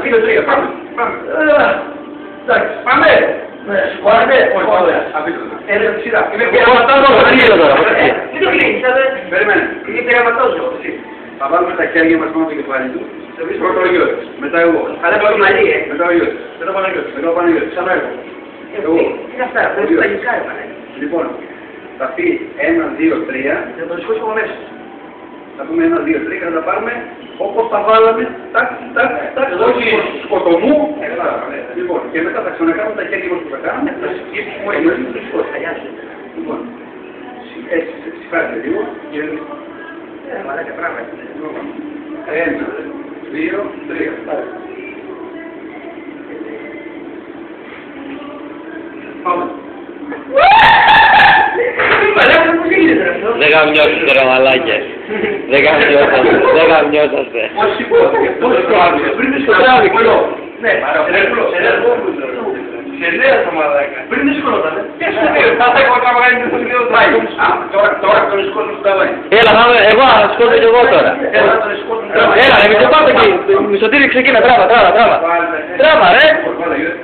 2-3, πάμε. Εντάξει, Πάμε. Πάμε. Αφήστε το. Έλα τη σειρά. Δεν το κλείνεις, Περιμένε. είναι πειραματόζω. Θα βάλουμε τα χέρια μας πάνω το κεφάλι του. Πρώτα ο Γιώργος. Μετά εγώ. Αλλά το μαλλί, Μετά ο Γιώργος. Μετά ο Παναγιώτης. Μετά ο Παναγιώτης. Ξανά εγώ. Εγώ. Τι είναι αυτά, δεν είναι λαγικά, Λοιπόν, θα πει 1, 2, 3. θα το σηκώσει από μέσα. Θα πούμε 1, 2, 3 και θα τα πάρουμε όπως τα βάλαμε. Τάκ, όχι σκοτωμού. Λοιπόν, και μετά θα ξανακάνουμε τα χέρια μας που θα κάνουμε. Θα σκύψουμε Λοιπόν, έτσι, σηκάτε λίγο. Μαλάκα πράγματα. 1, 2, 3. Πάμε. Δεν γαμιώσετε ρε μαλάκες. Δεν γαμιώσαστε. Πώς σηκώθηκε, πώς σηκώθηκε. Πριν το τράβει, Ναι, σε νέα το μαλάκα. Πριν δεν σηκώνονταν. Και στο δύο, θα έχω τραβάγει το δύο τράβει. Τώρα τον σκότουν του τραβάγει. Έλα, εγώ θα σκότω κι εγώ τώρα. Έλα, ρε, μην το πάτε εκεί. Μισοτήρι ξεκίνα, τράβα. Τράβα, ρε.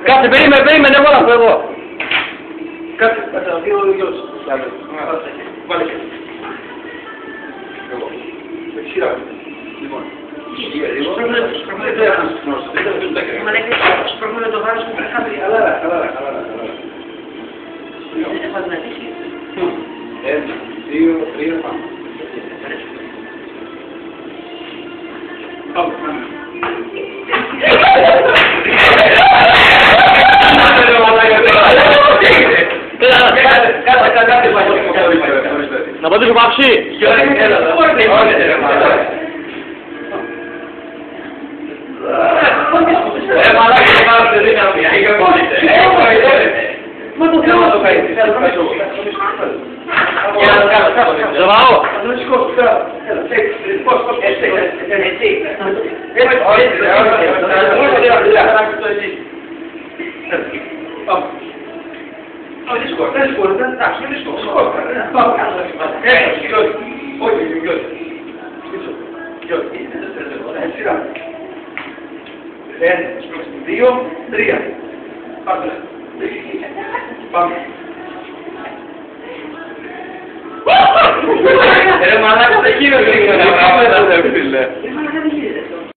Κάτσε, περίμενε, εγώ να πω εγώ. Κάτσε, ο δύο γιος. Βάλε και. Εγώ. Με σειρά. Λοιπόν. Σπρώχνουμε το βάρος που πρέπει. Καλά. Δεν θα δυνατήσει. 1, 2, 3, πάμε. Πάμε. Να πατήσω παύση. Μαλάκα το πάρετε δύναμη. Μα το θέλω να το κάνει. Ζεβαώ. Δύο, τρία. Πάμε. Ρε μαλάκα, τα χείρα γρήγορα. Μαλάκα δεν γίνεται.